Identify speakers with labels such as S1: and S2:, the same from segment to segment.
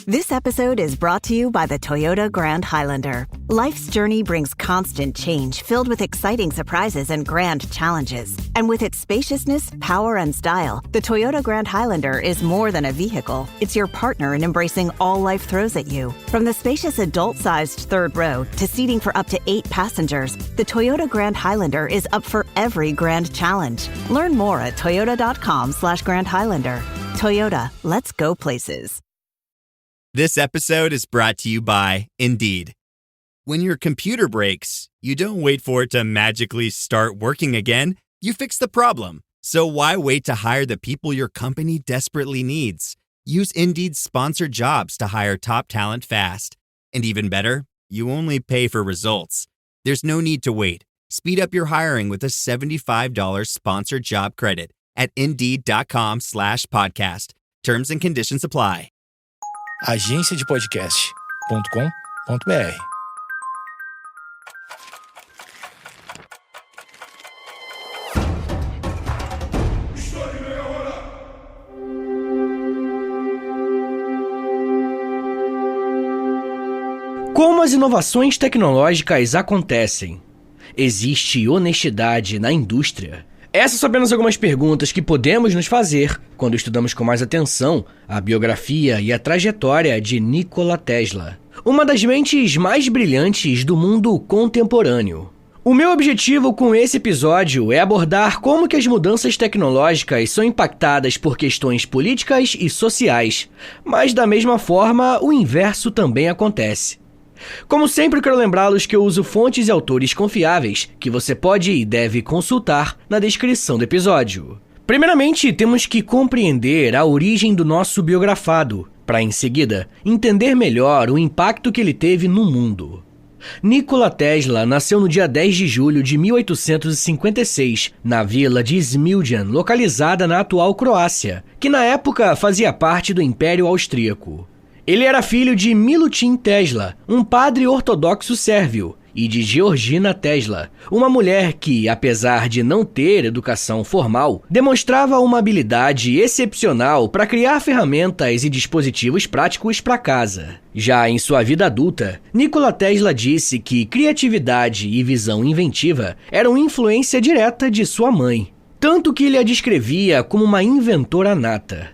S1: This episode is brought to you by the Toyota Grand Highlander. Life's journey brings constant change, filled with exciting surprises and grand challenges. And with its spaciousness, power, and style, the Toyota Grand Highlander is more than a vehicle. It's your partner in embracing all life throws at you. From the spacious adult-sized third row to seating for up to 8 passengers, the Toyota Grand Highlander is up for every grand challenge. Learn more at toyota.com/Grand Highlander. Toyota, let's go places.
S2: This episode is brought to you by Indeed. When your computer breaks, you don't wait for it to magically start working again. You fix the problem. So why wait to hire the people your company desperately needs? Use Indeed's sponsored jobs to hire top talent fast. And even better, you only pay for results. There's no need to wait. Speed up your hiring with a $75 sponsored job credit at Indeed.com/podcast. Terms and conditions apply.
S3: agenciadepodcast.com.br.
S4: Como as inovações tecnológicas acontecem? Existe honestidade na indústria? Essas são apenas algumas perguntas que podemos nos fazer quando estudamos com mais atenção a biografia e a trajetória de Nikola Tesla, uma das mentes mais brilhantes do mundo contemporâneo. O meu objetivo com esse episódio é abordar como que as mudanças tecnológicas são impactadas por questões políticas e sociais, mas da mesma forma o inverso também acontece. Como sempre, quero lembrá-los que eu uso fontes e autores confiáveis que você pode e deve consultar na descrição do episódio. Primeiramente, temos que compreender a origem do nosso biografado, para em seguida entender melhor o impacto que ele teve no mundo. Nikola Tesla nasceu no dia 10 de julho de 1856, na vila de Smiljan, localizada na atual Croácia, que na época fazia parte do Império Austríaco. Ele era filho de Milutin Tesla, um padre ortodoxo sérvio, e de Georgina Tesla, uma mulher que, apesar de não ter educação formal, demonstrava uma habilidade excepcional para criar ferramentas e dispositivos práticos para casa. Já em sua vida adulta, Nikola Tesla disse que criatividade e visão inventiva eram influência direta de sua mãe, tanto que ele a descrevia como uma inventora nata.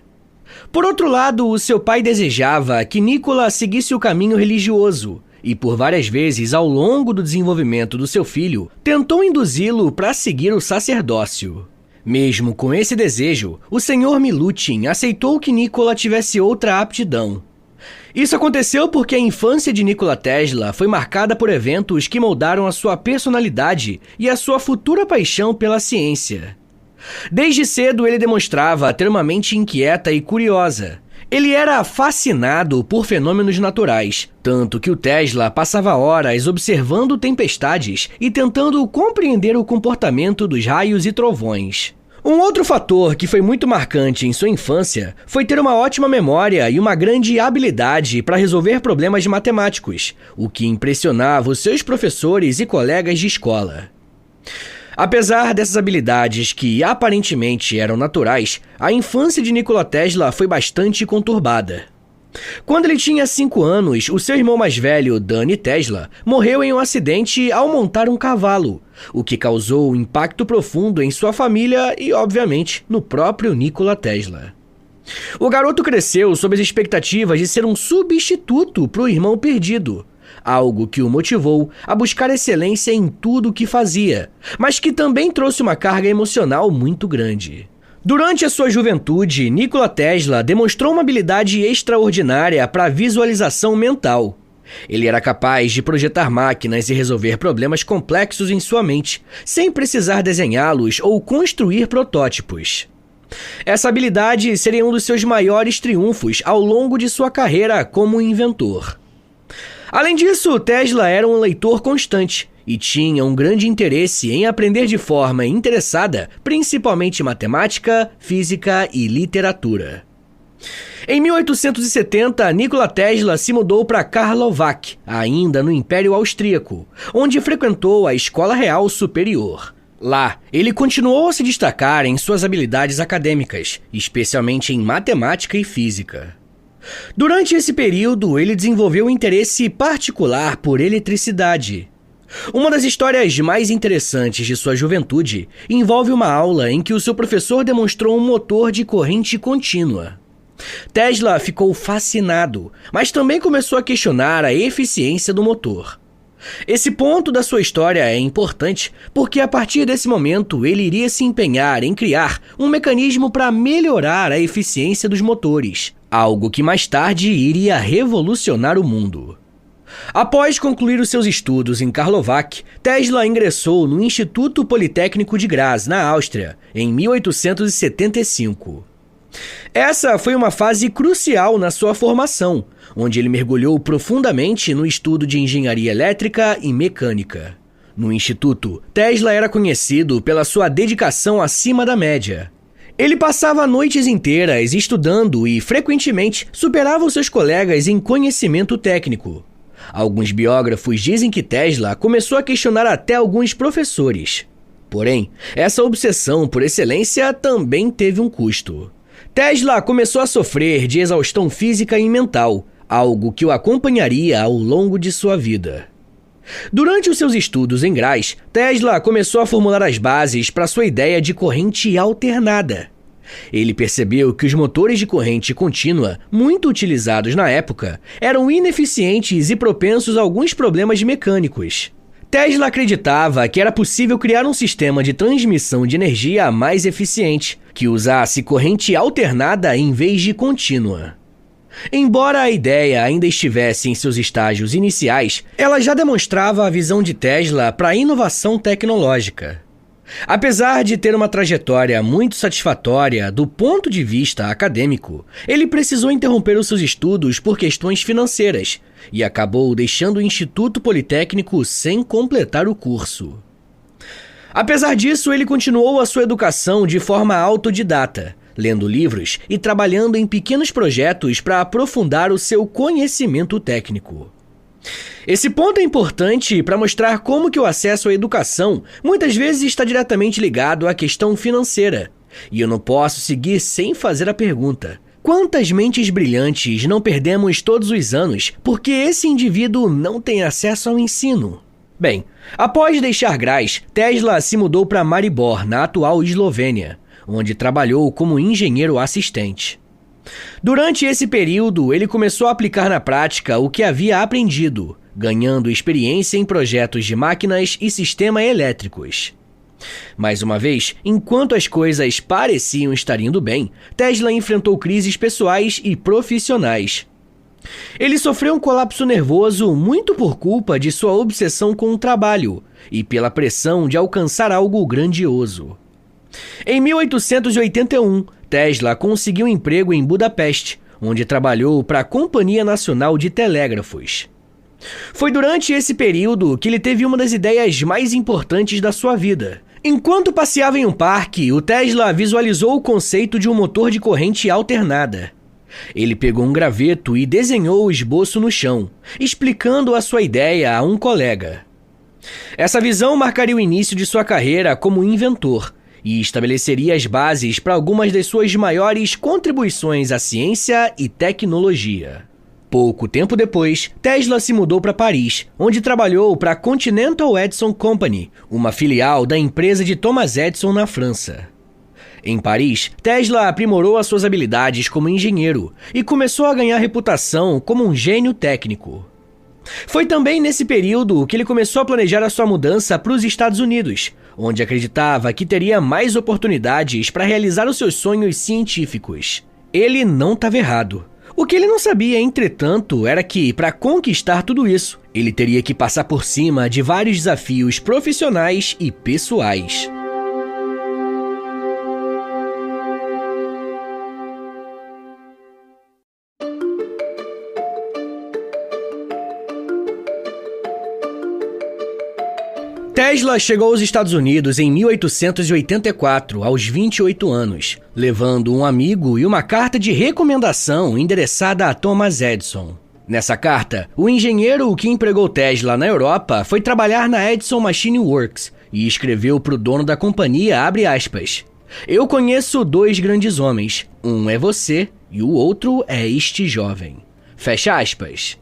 S4: Por outro lado, o seu pai desejava que Nikola seguisse o caminho religioso e, por várias vezes ao longo do desenvolvimento do seu filho, tentou induzi-lo para seguir o sacerdócio. Mesmo com esse desejo, o senhor Milutin aceitou que Nikola tivesse outra aptidão. Isso aconteceu porque a infância de Nikola Tesla foi marcada por eventos que moldaram a sua personalidade e a sua futura paixão pela ciência. Desde cedo ele demonstrava ter uma mente inquieta e curiosa. Ele era fascinado por fenômenos naturais, tanto que o Tesla passava horas observando tempestades e tentando compreender o comportamento dos raios e trovões. Um outro fator que foi muito marcante em sua infância foi ter uma ótima memória e uma grande habilidade para resolver problemas matemáticos, o que impressionava os seus professores e colegas de escola. Apesar dessas habilidades que aparentemente eram naturais, a infância de Nikola Tesla foi bastante conturbada. Quando ele tinha 5 anos, o seu irmão mais velho, Danny Tesla, morreu em um acidente ao montar um cavalo, o que causou um impacto profundo em sua família e, obviamente, no próprio Nikola Tesla. O garoto cresceu sob as expectativas de ser um substituto para o irmão perdido, algo que o motivou a buscar excelência em tudo o que fazia, mas que também trouxe uma carga emocional muito grande. Durante a sua juventude, Nikola Tesla demonstrou uma habilidade extraordinária para a visualização mental. Ele era capaz de projetar máquinas e resolver problemas complexos em sua mente, sem precisar desenhá-los ou construir protótipos. Essa habilidade seria um dos seus maiores triunfos ao longo de sua carreira como inventor. Além disso, Tesla era um leitor constante e tinha um grande interesse em aprender de forma interessada, principalmente matemática, física e literatura. Em 1870, Nikola Tesla se mudou para Karlovac, ainda no Império Austríaco, onde frequentou a Escola Real Superior. Lá, ele continuou a se destacar em suas habilidades acadêmicas, especialmente em matemática e física. Durante esse período, ele desenvolveu um interesse particular por eletricidade. Uma das histórias mais interessantes de sua juventude envolve uma aula em que o seu professor demonstrou um motor de corrente contínua. Tesla ficou fascinado, mas também começou a questionar a eficiência do motor. Esse ponto da sua história é importante porque a partir desse momento ele iria se empenhar em criar um mecanismo para melhorar a eficiência dos motores, algo que mais tarde iria revolucionar o mundo. Após concluir os seus estudos em Karlovac, Tesla ingressou no Instituto Politécnico de Graz, na Áustria, em 1875. Essa foi uma fase crucial na sua formação, onde ele mergulhou profundamente no estudo de engenharia elétrica e mecânica. No instituto, Tesla era conhecido pela sua dedicação acima da média. Ele passava noites inteiras estudando e, frequentemente, superava os seus colegas em conhecimento técnico. Alguns biógrafos dizem que Tesla começou a questionar até alguns professores. Porém, essa obsessão por excelência também teve um custo. Tesla começou a sofrer de exaustão física e mental, algo que o acompanharia ao longo de sua vida. Durante os seus estudos em Graz, Tesla começou a formular as bases para sua ideia de corrente alternada. Ele percebeu que os motores de corrente contínua, muito utilizados na época, eram ineficientes e propensos a alguns problemas mecânicos. Tesla acreditava que era possível criar um sistema de transmissão de energia mais eficiente, que usasse corrente alternada em vez de contínua. Embora a ideia ainda estivesse em seus estágios iniciais, ela já demonstrava a visão de Tesla para a inovação tecnológica. Apesar de ter uma trajetória muito satisfatória do ponto de vista acadêmico, ele precisou interromper os seus estudos por questões financeiras e acabou deixando o Instituto Politécnico sem completar o curso. Apesar disso, ele continuou a sua educação de forma autodidata, lendo livros e trabalhando em pequenos projetos para aprofundar o seu conhecimento técnico. Esse ponto é importante para mostrar como que o acesso à educação muitas vezes está diretamente ligado à questão financeira. E eu não posso seguir sem fazer a pergunta: quantas mentes brilhantes não perdemos todos os anos porque esse indivíduo não tem acesso ao ensino? Bem, após deixar Graz, Tesla se mudou para Maribor, na atual Eslovênia, onde trabalhou como engenheiro assistente. Durante esse período, ele começou a aplicar na prática o que havia aprendido, ganhando experiência em projetos de máquinas e sistemas elétricos. Mais uma vez, enquanto as coisas pareciam estar indo bem, Tesla enfrentou crises pessoais e profissionais. Ele sofreu um colapso nervoso muito por culpa de sua obsessão com o trabalho e pela pressão de alcançar algo grandioso. Em 1881, Tesla conseguiu um emprego em Budapeste, onde trabalhou para a Companhia Nacional de Telégrafos. Foi durante esse período que ele teve uma das ideias mais importantes da sua vida. Enquanto passeava em um parque, o Tesla visualizou o conceito de um motor de corrente alternada. Ele pegou um graveto e desenhou o esboço no chão, explicando a sua ideia a um colega. Essa visão marcaria o início de sua carreira como inventor e estabeleceria as bases para algumas das suas maiores contribuições à ciência e tecnologia. Pouco tempo depois, Tesla se mudou para Paris, onde trabalhou para a Continental Edison Company, uma filial da empresa de Thomas Edison na França. Em Paris, Tesla aprimorou as suas habilidades como engenheiro e começou a ganhar reputação como um gênio técnico. Foi também nesse período que ele começou a planejar a sua mudança para os Estados Unidos, onde acreditava que teria mais oportunidades para realizar os seus sonhos científicos. Ele não estava errado. O que ele não sabia, entretanto, era que, para conquistar tudo isso, ele teria que passar por cima de vários desafios profissionais e pessoais. Tesla chegou aos Estados Unidos em 1884, aos 28 anos, levando um amigo e uma carta de recomendação endereçada a Thomas Edison. Nessa carta, o engenheiro que empregou Tesla na Europa foi trabalhar na Edison Machine Works e escreveu para o dono da companhia, abre aspas, "Eu conheço dois grandes homens, um é você e o outro é este jovem. Fecha aspas.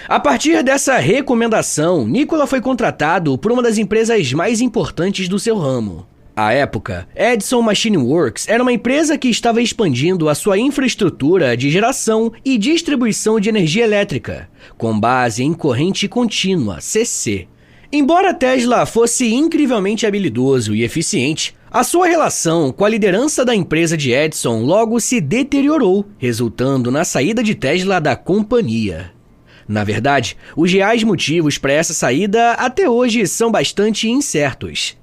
S4: A partir dessa recomendação, Nikola foi contratado por uma das empresas mais importantes do seu ramo. À época, Edison Machine Works era uma empresa que estava expandindo a sua infraestrutura de geração e distribuição de energia elétrica, com base em corrente contínua, CC. Embora Tesla fosse incrivelmente habilidoso e eficiente, a sua relação com a liderança da empresa de Edison logo se deteriorou, resultando na saída de Tesla da companhia. Na verdade, os reais motivos para essa saída até hoje são bastante incertos.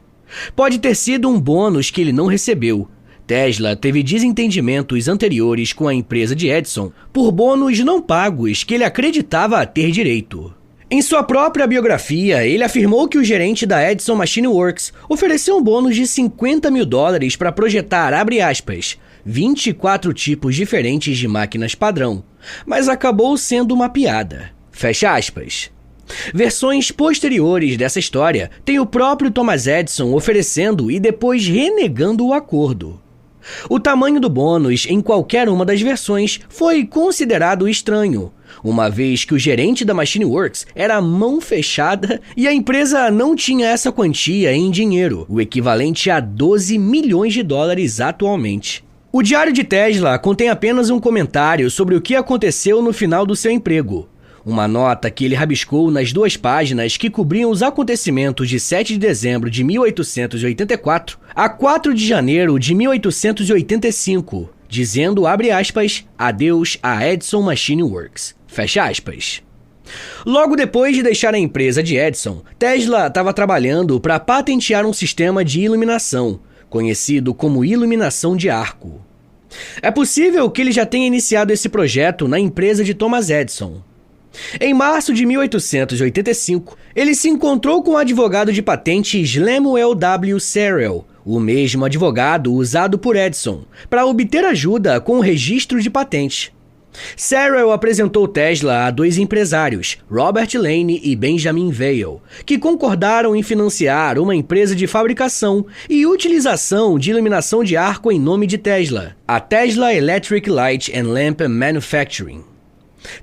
S4: Pode ter sido um bônus que ele não recebeu. Tesla teve desentendimentos anteriores com a empresa de Edison por bônus não pagos que ele acreditava ter direito. Em sua própria biografia, ele afirmou que o gerente da Edison Machine Works ofereceu um bônus de $50 mil para projetar, abre aspas, 24 tipos diferentes de máquinas padrão, mas acabou sendo uma piada. Fecha aspas. Versões posteriores dessa história têm o próprio Thomas Edison oferecendo e depois renegando o acordo. O tamanho do bônus em qualquer uma das versões foi considerado estranho, uma vez que o gerente da Machine Works era mão fechada e a empresa não tinha essa quantia em dinheiro, o equivalente a $12 milhões atualmente. O Diário de Tesla contém apenas um comentário sobre o que aconteceu no final do seu emprego. Uma nota que ele rabiscou nas 2 páginas que cobriam os acontecimentos de 7 de dezembro de 1884 a 4 de janeiro de 1885, dizendo, abre aspas, adeus a Edison Machine Works, fecha aspas. Logo depois de deixar a empresa de Edison, Tesla estava trabalhando para patentear um sistema de iluminação, conhecido como iluminação de arco. É possível que ele já tenha iniciado esse projeto na empresa de Thomas Edison. Em março de 1885, ele se encontrou com o advogado de patentes Lemuel W. Serrell, o mesmo advogado usado por Edison, para obter ajuda com o registro de patente. Serrell apresentou Tesla a 2 empresários, Robert Lane e Benjamin Vail, que concordaram em financiar uma empresa de fabricação e utilização de iluminação de arco em nome de Tesla, a Tesla Electric Light and Lamp Manufacturing.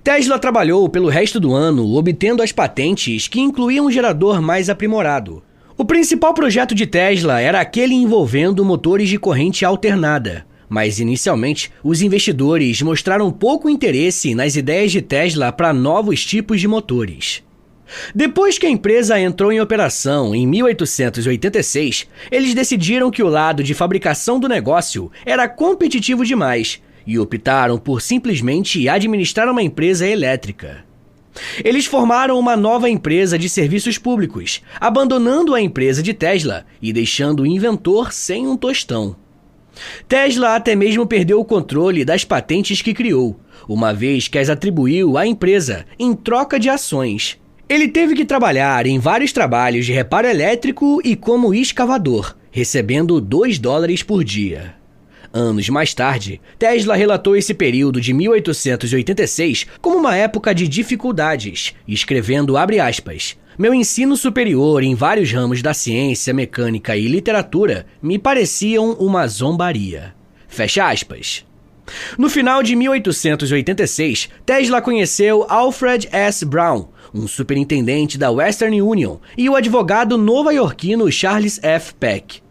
S4: Tesla trabalhou pelo resto do ano obtendo as patentes que incluíam um gerador mais aprimorado. O principal projeto de Tesla era aquele envolvendo motores de corrente alternada, mas inicialmente os investidores mostraram pouco interesse nas ideias de Tesla para novos tipos de motores. Depois que a empresa entrou em operação em 1886, eles decidiram que o lado de fabricação do negócio era competitivo demais e optaram por simplesmente administrar uma empresa elétrica. Eles formaram uma nova empresa de serviços públicos, abandonando a empresa de Tesla e deixando o inventor sem um tostão. Tesla até mesmo perdeu o controle das patentes que criou, uma vez que as atribuiu à empresa em troca de ações. Ele teve que trabalhar em vários trabalhos de reparo elétrico e como escavador, recebendo $2 por dia. Anos mais tarde, Tesla relatou esse período de 1886 como uma época de dificuldades, escrevendo, abre aspas, meu ensino superior em vários ramos da ciência, mecânica e literatura me pareciam uma zombaria. Fecha aspas. No final de 1886, Tesla conheceu Alfred S. Brown, um superintendente da Western Union, e o advogado nova-iorquino Charles F. Peck.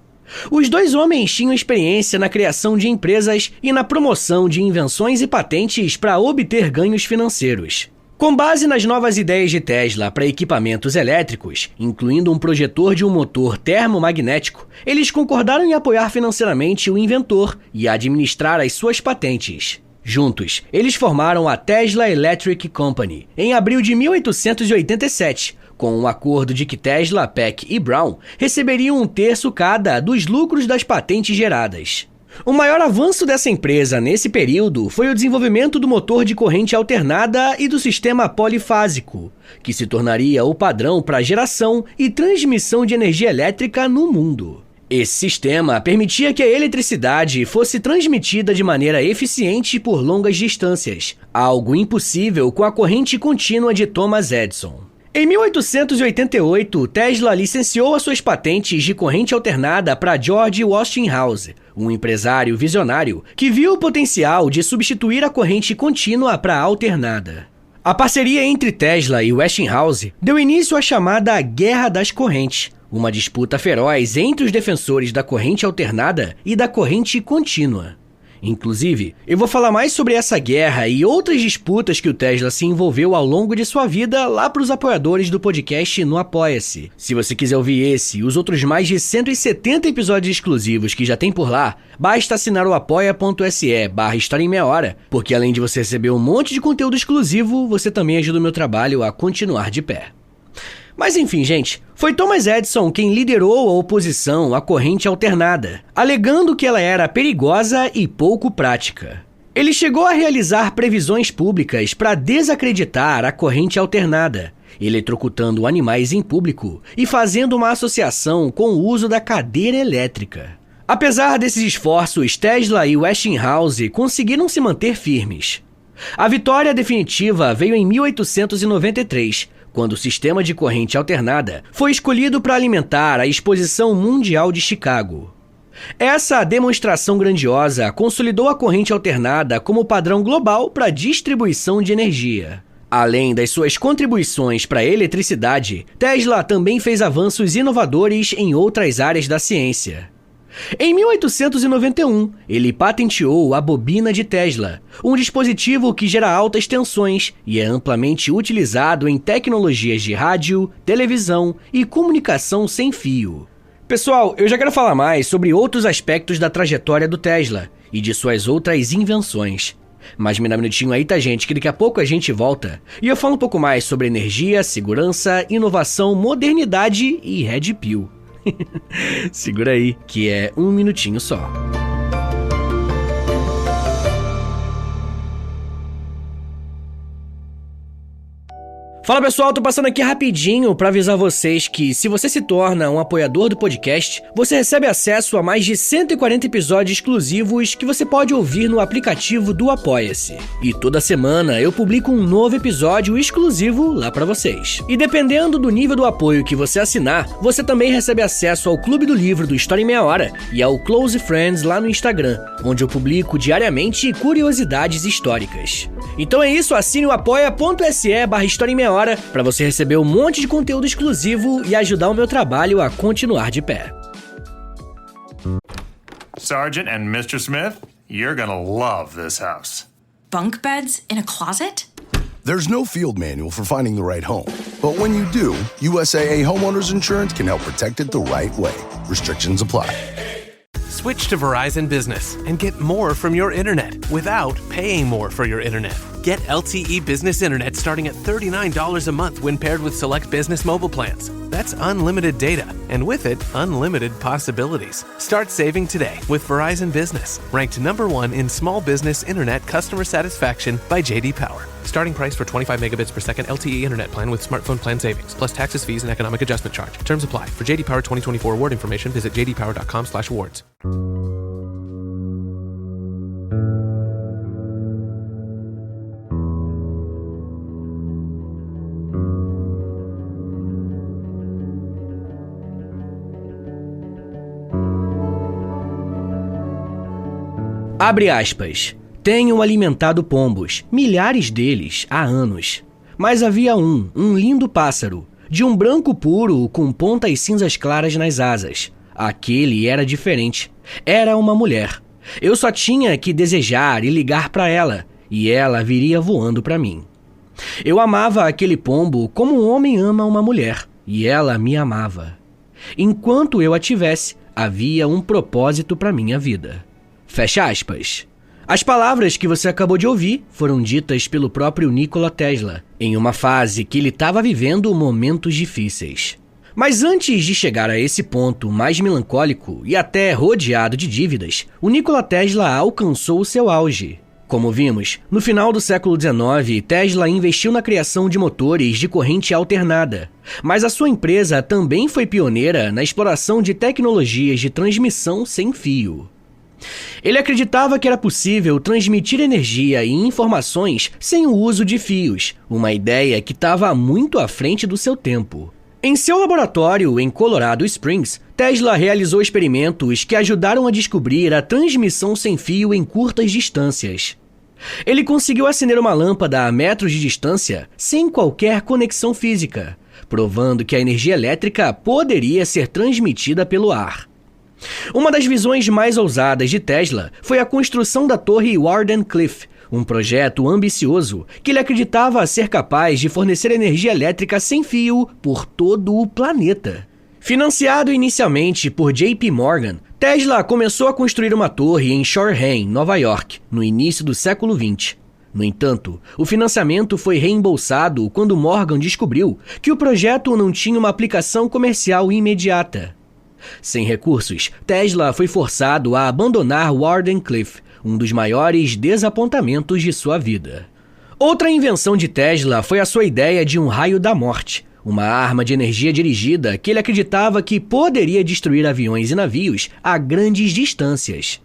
S4: Os 2 homens tinham experiência na criação de empresas e na promoção de invenções e patentes para obter ganhos financeiros. Com base nas novas ideias de Tesla para equipamentos elétricos, incluindo um projetor de um motor termomagnético, eles concordaram em apoiar financeiramente o inventor e administrar as suas patentes. Juntos, eles formaram a Tesla Electric Company em abril de 1887, com um acordo de que Tesla, Peck e Brown receberiam 1/3 cada dos lucros das patentes geradas. O maior avanço dessa empresa nesse período foi o desenvolvimento do motor de corrente alternada e do sistema polifásico, que se tornaria o padrão para geração e transmissão de energia elétrica no mundo. Esse sistema permitia que a eletricidade fosse transmitida de maneira eficiente por longas distâncias, algo impossível com a corrente contínua de Thomas Edison. Em 1888, Tesla licenciou as suas patentes de corrente alternada para George Westinghouse, um empresário visionário que viu o potencial de substituir a corrente contínua para a alternada. A parceria entre Tesla e Westinghouse deu início à chamada Guerra das Correntes, uma disputa feroz entre os defensores da corrente alternada e da corrente contínua. Inclusive, eu vou falar mais sobre essa guerra e outras disputas que o Tesla se envolveu ao longo de sua vida lá para os apoiadores do podcast no Apoia-se. Se você quiser ouvir esse e os outros mais de 170 episódios exclusivos que já tem por lá, basta assinar o apoia.se/História em Meia Hora, porque além de você receber um monte de conteúdo exclusivo, você também ajuda o meu trabalho a continuar de pé. Mas enfim, gente, foi Thomas Edison quem liderou a oposição à corrente alternada, alegando que ela era perigosa e pouco prática. Ele chegou a realizar previsões públicas para desacreditar a corrente alternada, eletrocutando animais em público e fazendo uma associação com o uso da cadeira elétrica. Apesar desses esforços, Tesla e Westinghouse conseguiram se manter firmes. A vitória definitiva veio em 1893, quando o sistema de corrente alternada foi escolhido para alimentar a Exposição Mundial de Chicago. Essa demonstração grandiosa consolidou a corrente alternada como padrão global para a distribuição de energia. Além das suas contribuições para a eletricidade, Tesla também fez avanços inovadores em outras áreas da ciência. Em 1891, ele patenteou a bobina de Tesla, um dispositivo que gera altas tensões e é amplamente utilizado em tecnologias de rádio, televisão e comunicação sem fio. Pessoal, eu já quero falar mais sobre outros aspectos da trajetória do Tesla e de suas outras invenções. Mas me dá um minutinho aí, tá, gente, que daqui a pouco a gente volta e eu falo um pouco mais sobre energia, segurança, inovação, modernidade e Red Pill. Segura aí, que é um minutinho só. Fala pessoal, tô passando aqui rapidinho para avisar vocês que se você se torna um apoiador do podcast, você recebe acesso a mais de 140 episódios exclusivos que você pode ouvir no aplicativo do Apoia-se. E toda semana eu publico um novo episódio exclusivo lá para vocês. E dependendo do nível do apoio que você assinar, você também recebe acesso ao Clube do Livro do História em Meia Hora e ao Close Friends lá no Instagram, onde eu publico diariamente curiosidades históricas. Então é isso, assine o apoia.se/História em Meia Hora para você receber um monte de conteúdo exclusivo e ajudar o meu trabalho a continuar de pé.
S5: Sergeant and Mr. Smith, you're gonna love this house.
S6: Bunk beds in a closet?
S7: There's no field manual for finding the right home. But when you do, USAA Homeowners Insurance can help protect it the right way. Restrictions apply.
S8: Switch to Verizon Business and get more from your internet without paying more for your internet. Get LTE Business Internet starting at $39 a month when paired with select business mobile plans. That's unlimited data, and with it, unlimited possibilities. Start saving today with Verizon Business, ranked #1 in small business internet customer satisfaction by J.D. Power. Starting price for 25 megabits per second LTE internet plan with smartphone plan savings, plus taxes, fees, and economic adjustment charge. Terms apply. For J.D. Power 2024 award information, visit jdpower.com/awards.
S4: Abre aspas. Tenho alimentado pombos, milhares deles, há anos. Mas havia um lindo pássaro, de um branco puro com pontas cinzas claras nas asas. Aquele era diferente. Era uma mulher. Eu só tinha que desejar e ligar para ela, e ela viria voando para mim. Eu amava aquele pombo como um homem ama uma mulher, e ela me amava. Enquanto eu a tivesse, havia um propósito para minha vida. Fecha aspas. As palavras que você acabou de ouvir foram ditas pelo próprio Nikola Tesla, em uma fase que ele estava vivendo momentos difíceis. Mas antes de chegar a esse ponto mais melancólico e até rodeado de dívidas, o Nikola Tesla alcançou o seu auge. Como vimos, no final do século XIX, Tesla investiu na criação de motores de corrente alternada, mas a sua empresa também foi pioneira na exploração de tecnologias de transmissão sem fio. Ele acreditava que era possível transmitir energia e informações sem o uso de fios, uma ideia que estava muito à frente do seu tempo. Em seu laboratório em Colorado Springs, Tesla realizou experimentos que ajudaram a descobrir a transmissão sem fio em curtas distâncias. Ele conseguiu acender uma lâmpada a metros de distância sem qualquer conexão física, provando que a energia elétrica poderia ser transmitida pelo ar. Uma das visões mais ousadas de Tesla foi a construção da Torre Wardenclyffe, um projeto ambicioso que ele acreditava ser capaz de fornecer energia elétrica sem fio por todo o planeta. Financiado inicialmente por JP Morgan, Tesla começou a construir uma torre em Shoreham, Nova York, no início do século XX. No entanto, o financiamento foi reembolsado quando Morgan descobriu que o projeto não tinha uma aplicação comercial imediata. Sem recursos, Tesla foi forçado a abandonar Wardenclyffe, um dos maiores desapontamentos de sua vida. Outra invenção de Tesla foi a sua ideia de um raio da morte, uma arma de energia dirigida que ele acreditava que poderia destruir aviões e navios a grandes distâncias.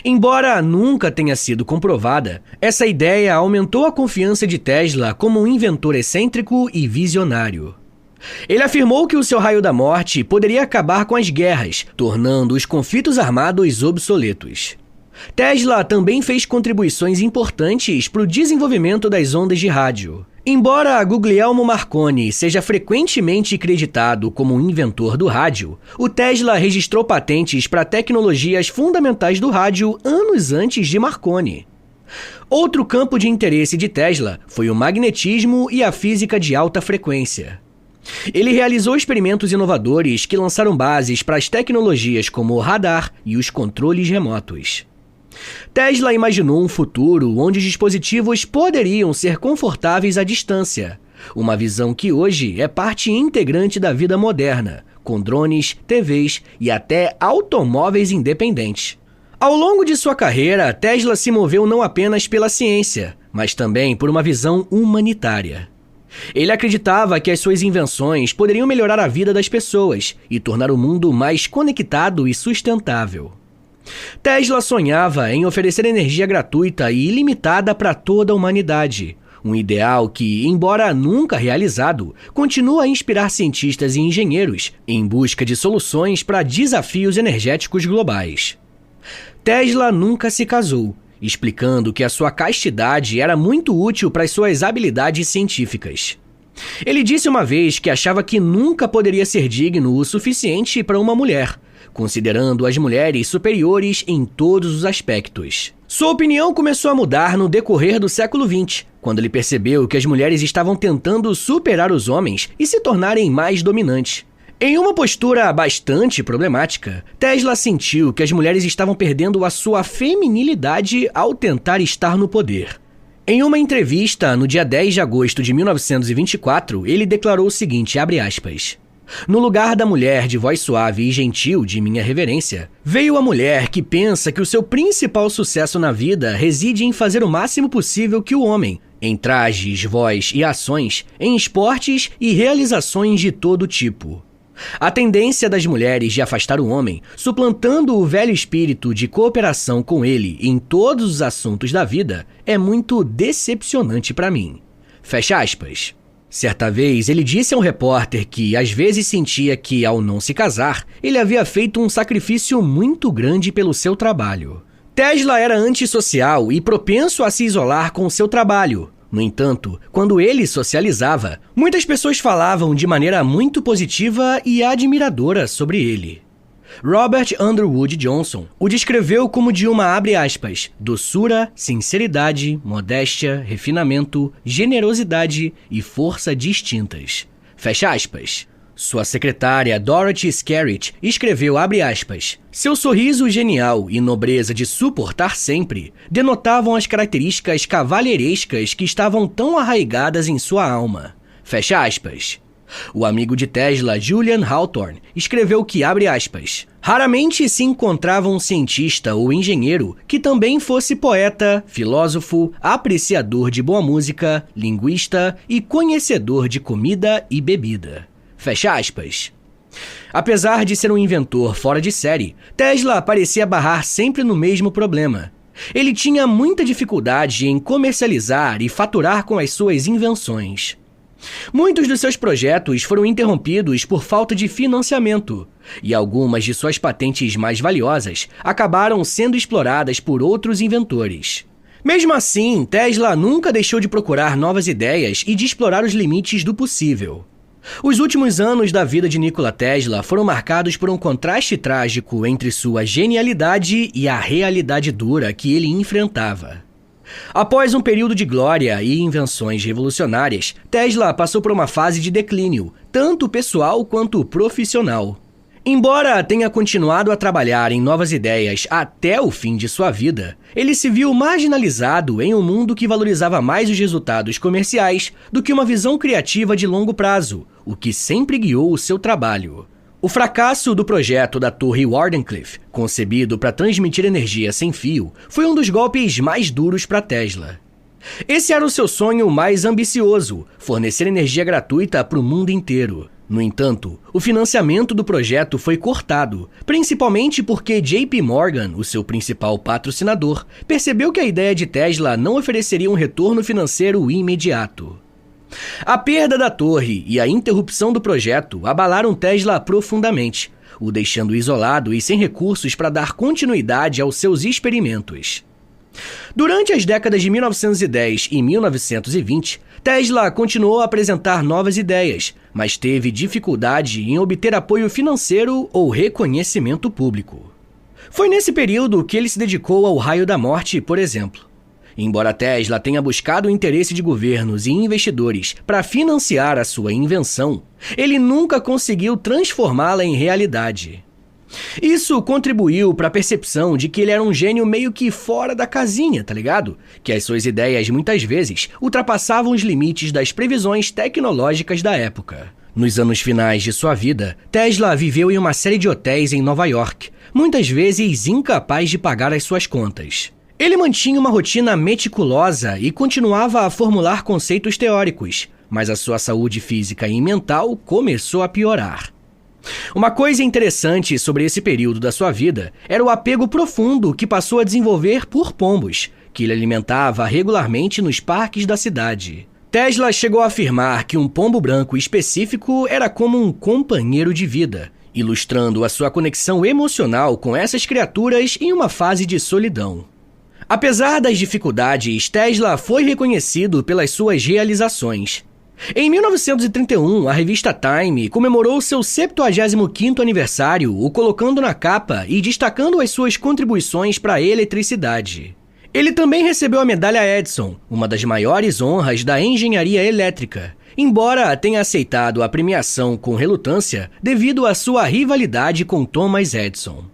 S4: Embora nunca tenha sido comprovada, essa ideia aumentou a confiança de Tesla como um inventor excêntrico e visionário. Ele afirmou que o seu raio da morte poderia acabar com as guerras, tornando os conflitos armados obsoletos. Tesla também fez contribuições importantes para o desenvolvimento das ondas de rádio. Embora Guglielmo Marconi seja frequentemente creditado como um inventor do rádio, o Tesla registrou patentes para tecnologias fundamentais do rádio anos antes de Marconi. Outro campo de interesse de Tesla foi o magnetismo e a física de alta frequência. Ele realizou experimentos inovadores que lançaram bases para as tecnologias como o radar e os controles remotos. Tesla imaginou um futuro onde os dispositivos poderiam ser confortáveis à distância, uma visão que hoje é parte integrante da vida moderna, com drones, TVs e até automóveis independentes. Ao longo de sua carreira, Tesla se moveu não apenas pela ciência, mas também por uma visão humanitária. Ele acreditava que as suas invenções poderiam melhorar a vida das pessoas e tornar o mundo mais conectado e sustentável. Tesla sonhava em oferecer energia gratuita e ilimitada para toda a humanidade, um ideal que, embora nunca realizado, continua a inspirar cientistas e engenheiros em busca de soluções para desafios energéticos globais. Tesla nunca se casou, explicando que a sua castidade era muito útil para as suas habilidades científicas. Ele disse uma vez que achava que nunca poderia ser digno o suficiente para uma mulher, considerando as mulheres superiores em todos os aspectos. Sua opinião começou a mudar no decorrer do século XX, quando ele percebeu que as mulheres estavam tentando superar os homens e se tornarem mais dominantes. Em uma postura bastante problemática, Tesla sentiu que as mulheres estavam perdendo a sua feminilidade ao tentar estar no poder. Em uma entrevista no dia 10 de agosto de 1924, ele declarou o seguinte, abre aspas, "No lugar da mulher de voz suave e gentil de minha reverência, veio a mulher que pensa que o seu principal sucesso na vida reside em fazer o máximo possível que o homem, em trajes, voz e ações, em esportes e realizações de todo tipo. A tendência das mulheres de afastar o homem, suplantando o velho espírito de cooperação com ele em todos os assuntos da vida, é muito decepcionante para mim." Fecha aspas. Certa vez, ele disse a um repórter que às vezes sentia que, ao não se casar, ele havia feito um sacrifício muito grande pelo seu trabalho. Tesla era antissocial e propenso a se isolar com o seu trabalho. No entanto, quando ele socializava, muitas pessoas falavam de maneira muito positiva e admiradora sobre ele. Robert Underwood Johnson o descreveu como de uma, abre aspas, doçura, sinceridade, modéstia, refinamento, generosidade e força distintas. Fecha aspas. Sua secretária Dorothy Skerritt escreveu, abre aspas, seu sorriso genial e nobreza de suportar sempre denotavam as características cavalheirescas que estavam tão arraigadas em sua alma. Fecha aspas. O amigo de Tesla, Julian Hawthorne, escreveu que, abre aspas, raramente se encontrava um cientista ou engenheiro que também fosse poeta, filósofo, apreciador de boa música, linguista e conhecedor de comida e bebida. Fecha aspas. Apesar de ser um inventor fora de série, Tesla parecia barrar sempre no mesmo problema. Ele tinha muita dificuldade em comercializar e faturar com as suas invenções. Muitos dos seus projetos foram interrompidos por falta de financiamento, e algumas de suas patentes mais valiosas acabaram sendo exploradas por outros inventores. Mesmo assim, Tesla nunca deixou de procurar novas ideias e de explorar os limites do possível. Os últimos anos da vida de Nikola Tesla foram marcados por um contraste trágico entre sua genialidade e a realidade dura que ele enfrentava. Após um período de glória e invenções revolucionárias, Tesla passou por uma fase de declínio, tanto pessoal quanto profissional. Embora tenha continuado a trabalhar em novas ideias até o fim de sua vida, ele se viu marginalizado em um mundo que valorizava mais os resultados comerciais do que uma visão criativa de longo prazo, o que sempre guiou o seu trabalho. O fracasso do projeto da Torre Wardenclyffe, concebido para transmitir energia sem fio, foi um dos golpes mais duros para Tesla. Esse era o seu sonho mais ambicioso, fornecer energia gratuita para o mundo inteiro. No entanto, o financiamento do projeto foi cortado, principalmente porque JP Morgan, o seu principal patrocinador, percebeu que a ideia de Tesla não ofereceria um retorno financeiro imediato. A perda da torre e a interrupção do projeto abalaram Tesla profundamente, o deixando isolado e sem recursos para dar continuidade aos seus experimentos. Durante as décadas de 1910 e 1920, Tesla continuou a apresentar novas ideias, mas teve dificuldade em obter apoio financeiro ou reconhecimento público. Foi nesse período que ele se dedicou ao raio da morte, por exemplo. Embora Tesla tenha buscado o interesse de governos e investidores para financiar a sua invenção, ele nunca conseguiu transformá-la em realidade. Isso contribuiu para a percepção de que ele era um gênio meio que fora da casinha, tá ligado? Que as suas ideias muitas vezes ultrapassavam os limites das previsões tecnológicas da época. Nos anos finais de sua vida, Tesla viveu em uma série de hotéis em Nova York, muitas vezes incapaz de pagar as suas contas. Ele mantinha uma rotina meticulosa e continuava a formular conceitos teóricos, mas a sua saúde física e mental começou a piorar. Uma coisa interessante sobre esse período da sua vida era o apego profundo que passou a desenvolver por pombos, que ele alimentava regularmente nos parques da cidade. Tesla chegou a afirmar que um pombo branco específico era como um companheiro de vida, ilustrando a sua conexão emocional com essas criaturas em uma fase de solidão. Apesar das dificuldades, Tesla foi reconhecido pelas suas realizações. Em 1931, a revista Time comemorou seu 75º aniversário, o colocando na capa e destacando as suas contribuições para a eletricidade. Ele também recebeu a medalha Edison, uma das maiores honras da engenharia elétrica, embora tenha aceitado a premiação com relutância devido à sua rivalidade com Thomas Edison.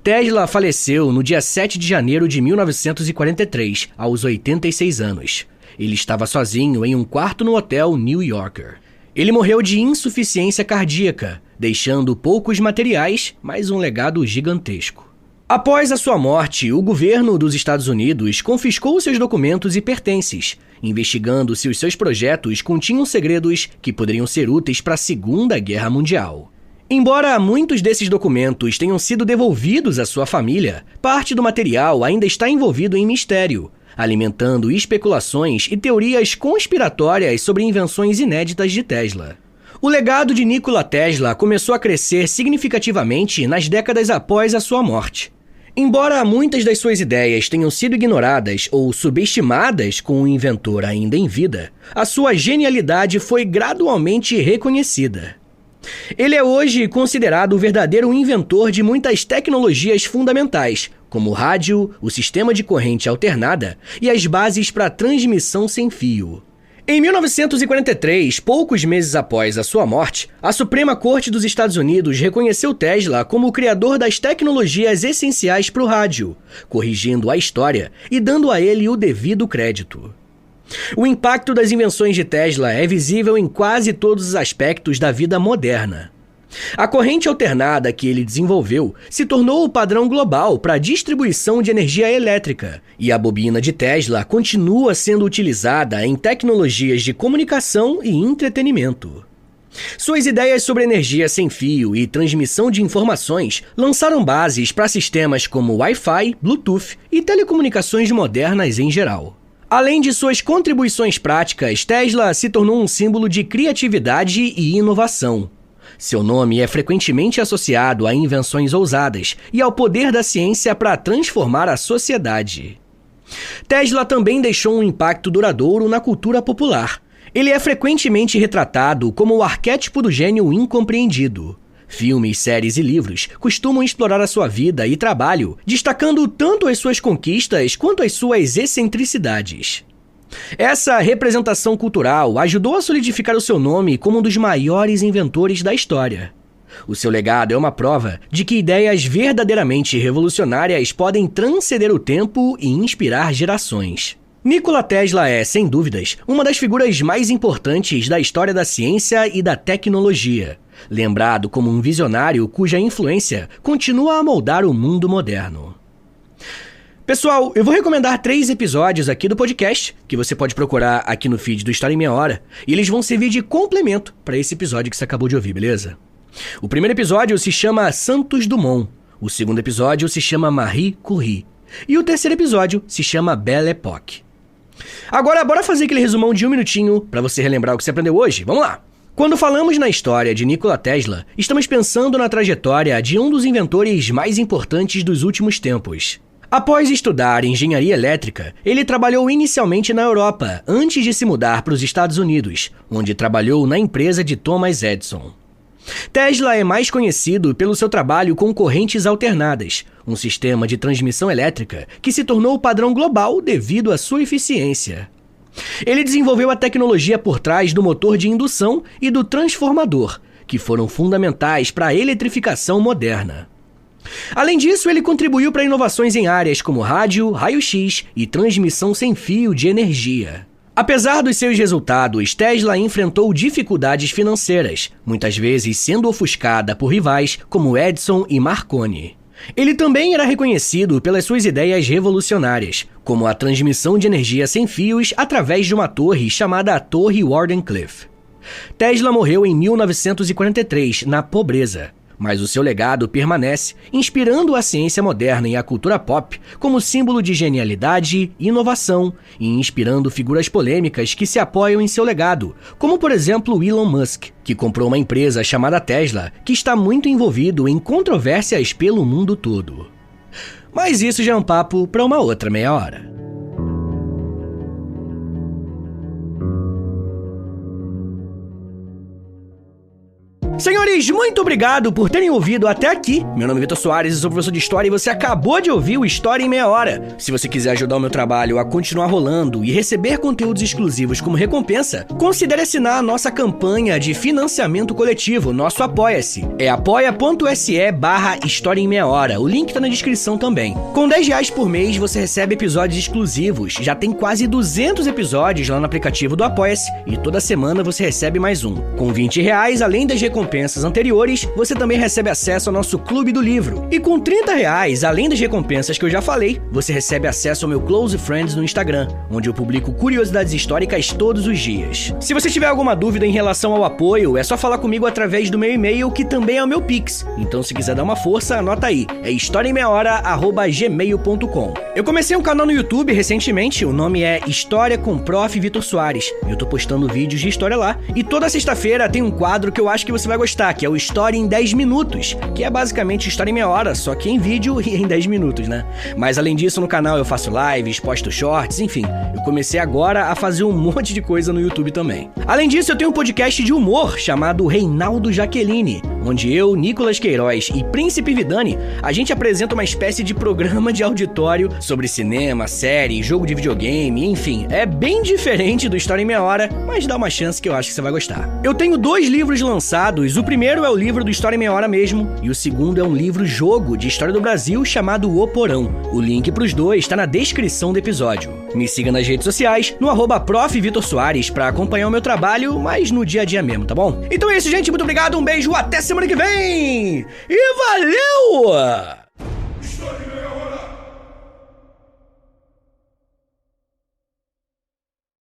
S4: Tesla faleceu no dia 7 de janeiro de 1943, aos 86 anos. Ele estava sozinho em um quarto no hotel New Yorker. Ele morreu de insuficiência cardíaca, deixando poucos materiais, mas um legado gigantesco. Após a sua morte, o governo dos Estados Unidos confiscou seus documentos e pertences, investigando se os seus projetos continham segredos que poderiam ser úteis para a Segunda Guerra Mundial. Embora muitos desses documentos tenham sido devolvidos à sua família, parte do material ainda está envolvido em mistério, alimentando especulações e teorias conspiratórias sobre invenções inéditas de Tesla. O legado de Nikola Tesla começou a crescer significativamente nas décadas após a sua morte. Embora muitas das suas ideias tenham sido ignoradas ou subestimadas com o inventor ainda em vida, a sua genialidade foi gradualmente reconhecida. Ele é hoje considerado o verdadeiro inventor de muitas tecnologias fundamentais, como o rádio, o sistema de corrente alternada e as bases para transmissão sem fio. Em 1943, poucos meses após a sua morte, a Suprema Corte dos Estados Unidos reconheceu Tesla como o criador das tecnologias essenciais para o rádio, corrigindo a história e dando a ele o devido crédito. O impacto das invenções de Tesla é visível em quase todos os aspectos da vida moderna. A corrente alternada que ele desenvolveu se tornou o padrão global para a distribuição de energia elétrica, e a bobina de Tesla continua sendo utilizada em tecnologias de comunicação e entretenimento. Suas ideias sobre energia sem fio e transmissão de informações lançaram bases para sistemas como Wi-Fi, Bluetooth e telecomunicações modernas em geral. Além de suas contribuições práticas, Tesla se tornou um símbolo de criatividade e inovação. Seu nome é frequentemente associado a invenções ousadas e ao poder da ciência para transformar a sociedade. Tesla também deixou um impacto duradouro na cultura popular. Ele é frequentemente retratado como o arquétipo do gênio incompreendido. Filmes, séries e livros costumam explorar a sua vida e trabalho, destacando tanto as suas conquistas quanto as suas excentricidades. Essa representação cultural ajudou a solidificar o seu nome como um dos maiores inventores da história. O seu legado é uma prova de que ideias verdadeiramente revolucionárias podem transcender o tempo e inspirar gerações. Nikola Tesla é, sem dúvidas, uma das figuras mais importantes da história da ciência e da tecnologia, lembrado como um visionário cuja influência continua a moldar o mundo moderno. Pessoal, eu vou recomendar 3 episódios aqui do podcast, que você pode procurar aqui no feed do História em Meia Hora, e eles vão servir de complemento para esse episódio que você acabou de ouvir, beleza? O primeiro episódio se chama Santos Dumont, o segundo episódio se chama Marie Curie, e o terceiro episódio se chama Belle Époque. Agora, bora fazer aquele resumão de 1 minutinho para você relembrar o que você aprendeu hoje? Vamos lá! Quando falamos na história de Nikola Tesla, estamos pensando na trajetória de um dos inventores mais importantes dos últimos tempos. Após estudar engenharia elétrica, ele trabalhou inicialmente na Europa, antes de se mudar para os Estados Unidos, onde trabalhou na empresa de Thomas Edison. Tesla é mais conhecido pelo seu trabalho com correntes alternadas, um sistema de transmissão elétrica que se tornou o padrão global devido à sua eficiência. Ele desenvolveu a tecnologia por trás do motor de indução e do transformador, que foram fundamentais para a eletrificação moderna. Além disso, ele contribuiu para inovações em áreas como rádio, raio-x e transmissão sem fio de energia. Apesar dos seus resultados, Tesla enfrentou dificuldades financeiras, muitas vezes sendo ofuscada por rivais como Edison e Marconi. Ele também era reconhecido pelas suas ideias revolucionárias, como a transmissão de energia sem fios através de uma torre chamada Torre Wardenclyffe. Tesla morreu em 1943, na pobreza, mas o seu legado permanece, inspirando a ciência moderna e a cultura pop como símbolo de genialidade, inovação e inspirando figuras polêmicas que se apoiam em seu legado, como por exemplo Elon Musk, que comprou uma empresa chamada Tesla, que está muito envolvido em controvérsias pelo mundo todo. Mas isso já é um papo para uma outra meia hora. Senhores, muito obrigado por terem ouvido até aqui. Meu nome é Vitor Soares, eu sou professor de História e você acabou de ouvir o História em Meia Hora. Se você quiser ajudar o meu trabalho a continuar rolando e receber conteúdos exclusivos como recompensa, considere assinar a nossa campanha de financiamento coletivo, nosso Apoia-se. É apoia.se/História em Meia Hora, o link tá na descrição também. Com R$10 por mês você recebe episódios exclusivos, já tem quase 200 episódios lá no aplicativo do Apoia-se e toda semana você recebe mais um. Com R$20, além das recompensas anteriores, você também recebe acesso ao nosso Clube do Livro. E com R$30, além das recompensas que eu já falei, você recebe acesso ao meu Close Friends no Instagram, onde eu publico curiosidades históricas todos os dias. Se você tiver alguma dúvida em relação ao apoio, é só falar comigo através do meu e-mail, que também é o meu Pix. Então, se quiser dar uma força, anota aí. É historiaemmeiahora@gmail.com. Eu comecei um canal no YouTube recentemente, o nome é História com Prof. Vitor Soares. Eu tô postando vídeos de história lá. E toda sexta-feira tem um quadro que eu acho que você vai gostar, que é o História em 10 Minutos, que é basicamente História em Meia Hora, só que em vídeo e em 10 minutos, né? Mas além disso, no canal eu faço lives, posto shorts, enfim. Eu comecei agora a fazer um monte de coisa no YouTube também. Além disso, eu tenho um podcast de humor chamado Reinaldo Jaqueline, onde eu, Nicolas Queiroz e Príncipe Vidani, a gente apresenta uma espécie de programa de auditório sobre cinema, série, jogo de videogame, enfim. É bem diferente do História em Meia Hora, mas dá uma chance que eu acho que você vai gostar. Eu tenho 2 livros lançados. O primeiro é o livro do História em Meia Hora mesmo, e o segundo é um livro-jogo de história do Brasil chamado O Porão. O link pros dois está na descrição do episódio. Me siga nas redes sociais, no @Prof. Vitor Soares, pra acompanhar o meu trabalho, mas no dia a dia mesmo, tá bom? Então é isso, gente. Muito obrigado, um beijo, até semana que vem! E valeu!